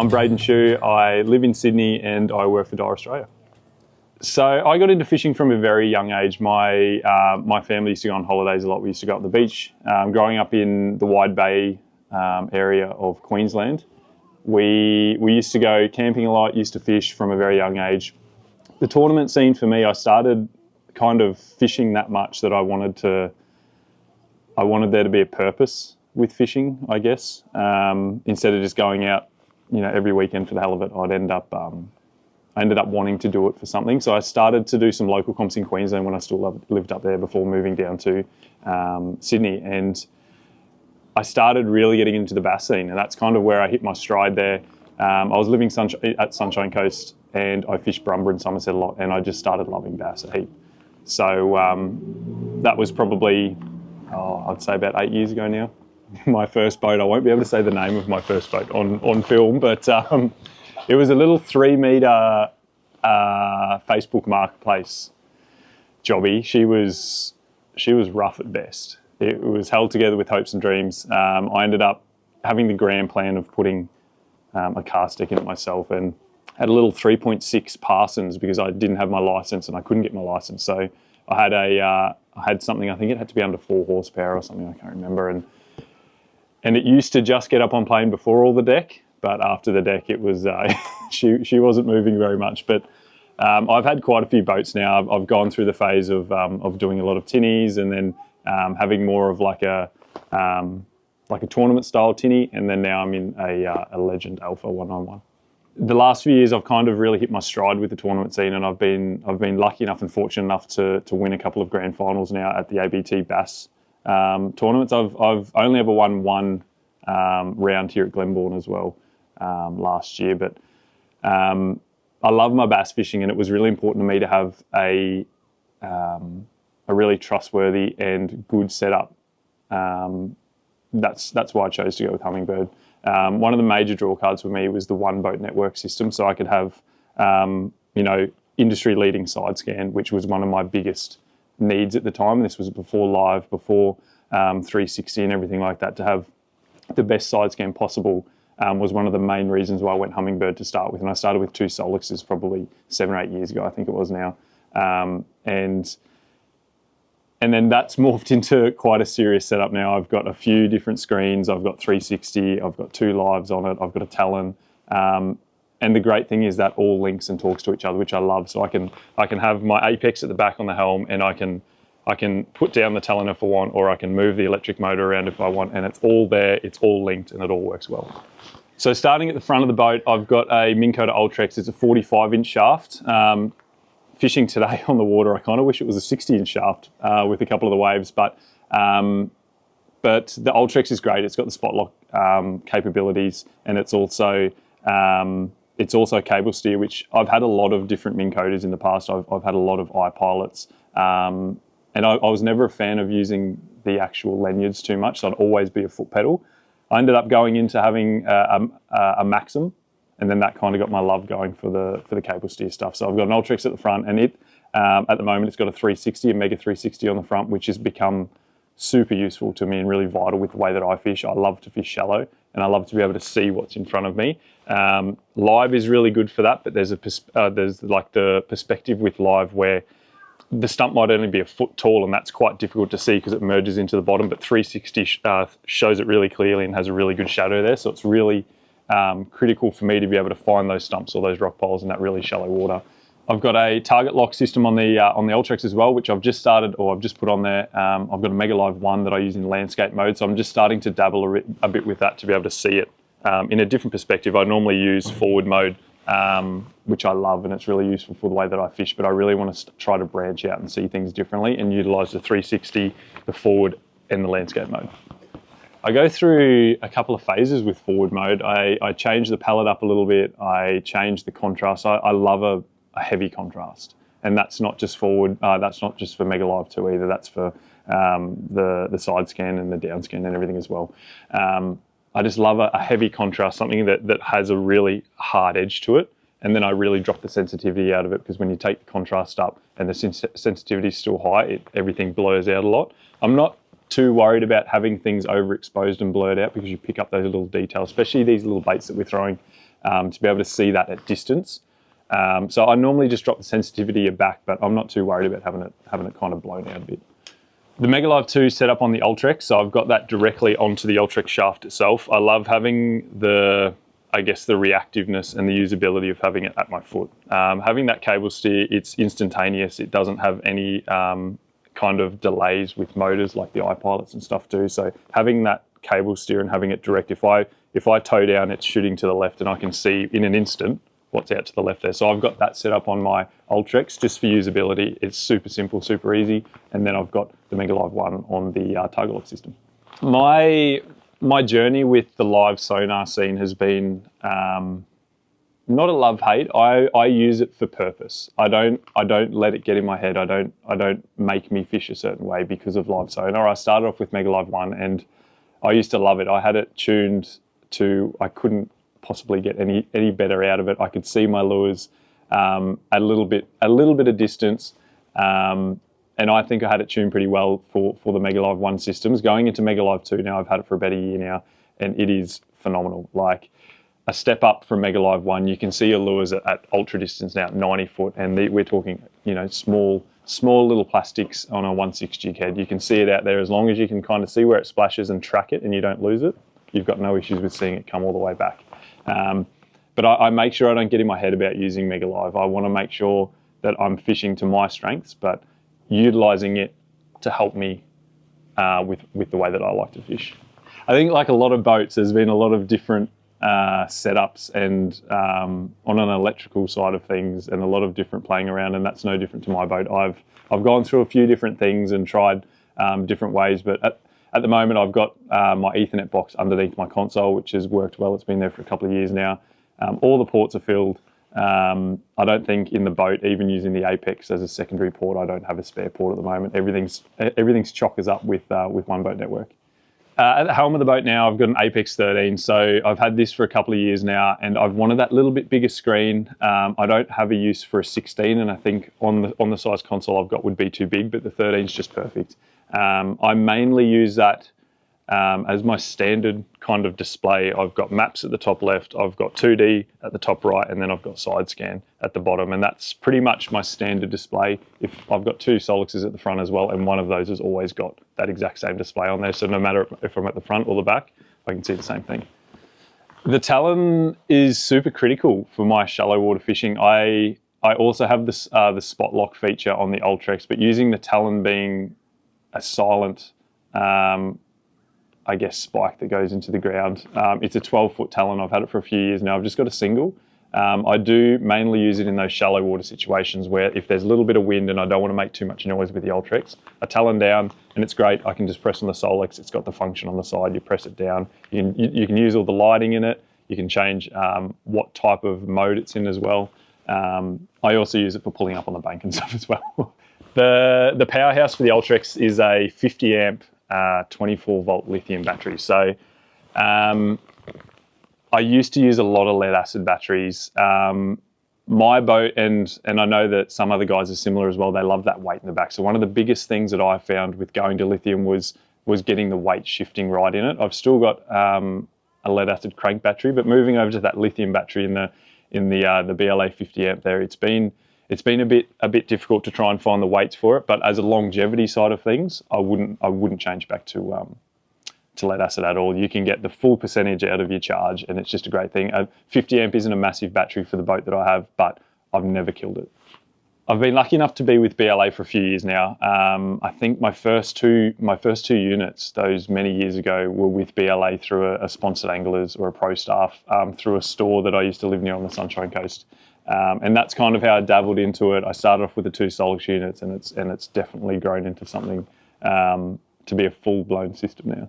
I'm Braden Schuch. I live in Sydney and I work for Dyer Australia. So I got into fishing from a very young age. My family used to go on holidays a lot. We used to go up the beach. Growing up in the Wide Bay area of Queensland, we used to go camping a lot, used to fish from a very young age. The tournament scene for me, I started kind of fishing that much that I wanted there to be a purpose with fishing, I guess. Instead of just going out, every weekend for the hell of it, I ended up wanting to do it for something. So I started to do some local comps in Queensland when I still lived up there before moving down to Sydney. And I started really getting into the bass scene, and that's kind of where I hit my stride there. I was living at Sunshine Coast, and I fished Brumber and Somerset a lot, and I just started loving bass a heap. So that was probably, I'd say about 8 years ago now. My first boat, I won't be able to say the name of my first boat on film, but it was a little 3 metre Facebook Marketplace jobby. She was rough at best. It was held together with hopes and dreams. I ended up having the grand plan of putting a cast deck in it myself, and had a little 3.6 Parsons because I didn't have my license and I couldn't get my license. So I had something, I think it had to be under 4 horsepower or something, I can't remember. And it used to just get up on plane before all the deck, but after the deck, it was she wasn't moving very much. But I've had quite a few boats now. I've gone through the phase of doing a lot of tinnies, and then having more of like a tournament style tinny, and then now I'm in a Legend Alpha 191. The last few years, I've kind of really hit my stride with the tournament scene, and I've been lucky enough and fortunate enough to win a couple of grand finals now at the ABT Bass tournaments. I've only ever won one round here at Glenbourne as well last year, but I love my bass fishing, and it was really important to me to have a really trustworthy and good setup. That's why I chose to go with Hummingbird. One of the major draw cards for me was the one boat network system, so I could have industry leading side scan, which was one of my biggest needs at the time. This was before live, before 360 and everything like that. To have the best side scan possible was one of the main reasons why I went Hummingbird to start with. And I started with 2 Solixes probably 7 or 8 years ago, I think it was now. And then that's morphed into quite a serious setup now. I've got a few different screens. I've got 360. I've got 2 lives on it. I've got a Talon. And the great thing is that all links and talks to each other, which I love. So I can have my Apex at the back on the helm, and I can put down the Talon if I want, or I can move the electric motor around if I want, and it's all there. It's all linked, and it all works well. So starting at the front of the boat, I've got a Minn Kota Ultrex. It's a 45-inch shaft. Fishing today on the water, I kind of wish it was a 60-inch shaft with a couple of the waves, but the Ultrex is great. It's got the spot lock capabilities, and it's also cable steer, which I've had a lot of different Minn Kotas in the past. I've had a lot of iPilots, and I was never a fan of using the actual lanyards too much, so I'd always be a foot pedal. I ended up going into having a Maxim, and then that kind of got my love going for the cable steer stuff. So I've got an Ultrex at the front, and at the moment it's got a 360, a Mega 360 on the front, which has become super useful to me and really vital with the way that I fish. I love to fish shallow, and I love to be able to see what's in front of me. Live is really good for that, but there's like the perspective with live where the stump might only be a foot tall, and that's quite difficult to see because it merges into the bottom, but 360 shows it really clearly and has a really good shadow there. So it's really critical for me to be able to find those stumps or those rock poles in that really shallow water. I've got a target lock system on the Ultrex as well, which I've just put on there. I've got a Mega Live 1 that I use in landscape mode, so I'm just starting to dabble a bit with that to be able to see it in a different perspective. I normally use forward mode, which I love, and it's really useful for the way that I fish, but I really want to try to branch out and see things differently and utilise the 360, the forward, and the landscape mode. I go through a couple of phases with forward mode. I change the palette up a little bit. I change the contrast. I love a heavy contrast, and that's not just forward. That's not just for Mega Live 2 either. That's for the side scan and the down scan and everything as well. I just love a heavy contrast, something that has a really hard edge to it, and then I really drop the sensitivity out of it, because when you take the contrast up and the sensitivity is still high, everything blurs out a lot. I'm not too worried about having things overexposed and blurred out, because you pick up those little details, especially these little baits that we're throwing. to be able to see that at distance. So I normally just drop the sensitivity back, but I'm not too worried about having it kind of blown out a bit. The Megalive 2 set up on the Ultrex, so I've got that directly onto the Ultrex shaft itself. I love having the reactiveness and the usability of having it at my foot. Having that cable steer, it's instantaneous. It doesn't have any kind of delays with motors like the iPilots and stuff do. So having that cable steer and having it direct, if I toe down, it's shooting to the left and I can see in an instant what's out to the left there. So I've got that set up on my Ultrex just for usability. It's super simple, super easy. And then I've got the Megalive 1 on the Target Lock system. My journey with the live sonar scene has been not a love-hate. I use it for purpose. I don't let it get in my head. I don't make me fish a certain way because of live sonar. I started off with Megalive 1 and I used to love it. I had it tuned to, I couldn't possibly get any better out of it. I could see my lures a little bit of distance, and I think I had it tuned pretty well for the Megalive 1 systems. Going into Megalive 2 now, I've had it for about a year now, and it is phenomenal. Like a step up from Megalive 1, you can see your lures at ultra distance now, 90 foot, and we're talking, small little plastics on a 1/6 jig head. You can see it out there as long as you can kind of see where it splashes and track it and you don't lose it. You've got no issues with seeing it come all the way back. But I make sure I don't get in my head about using Megalive. I want to make sure that I'm fishing to my strengths, but utilising it to help me with the way that I like to fish. I think like a lot of boats, there's been a lot of different setups and on an electrical side of things and a lot of different playing around, and that's no different to my boat. I've gone through a few different things and tried different ways, but at the moment I've got my Ethernet box underneath my console, which has worked well. It's been there for a couple of years now. All the ports are filled. I don't think in the boat, even using the Apex as a secondary port, I don't have a spare port at the moment. Everything's chockers up with One Boat Network. At the helm of the boat now, I've got an Apex 13, so I've had this for a couple of years now, and I've wanted that little bit bigger screen. I don't have a use for a 16, and I think on the size console I've got would be too big, but the 13 is just perfect. I mainly use that as my standard kind of display. I've got maps at the top left, I've got 2D at the top right, and then I've got side scan at the bottom, and that's pretty much my standard display. If I've got two Solixes at the front as well, and one of those has always got that exact same display on there, so no matter if I'm at the front or the back, I can see the same thing. The Talon is super critical for my shallow water fishing. I also have this the spot lock feature on the Ultrex, but using the Talon being a silent spike that goes into the ground. It's a 12-foot Talon. I've had it for a few years now. I've just got a single. I do mainly use it in those shallow water situations where if there's a little bit of wind and I don't want to make too much noise with the Ultrex, I Talon down and it's great. I can just press on the Solix. It's got the function on the side. You press it down. You can use all the lighting in it. You can change what type of mode it's in as well. I also use it for pulling up on the bank and stuff as well. The powerhouse for the Ultrex is a 50 amp 24 volt lithium battery. So I used to use a lot of lead acid batteries. My boat, and I know that some other guys are similar as well, they love that weight in the back. So one of the biggest things that I found with going to lithium was getting the weight shifting right in it. I've still got a lead acid crank battery, but moving over to that lithium battery in the BLA 50 amp there, it's been a bit difficult to try and find the weights for it. But as a longevity side of things, I wouldn't change back to lead acid at all. You can get the full percentage out of your charge, and it's just a great thing. 50 amp isn't a massive battery for the boat that I have, but I've never killed it. I've been lucky enough to be with BLA for a few years now. I think my first two units, those many years ago, were with BLA through a sponsored anglers or a pro staff through a store that I used to live near on the Sunshine Coast. And that's kind of how I dabbled into it. I started off with the two Solix units, and it's definitely grown into something to be a full-blown system now.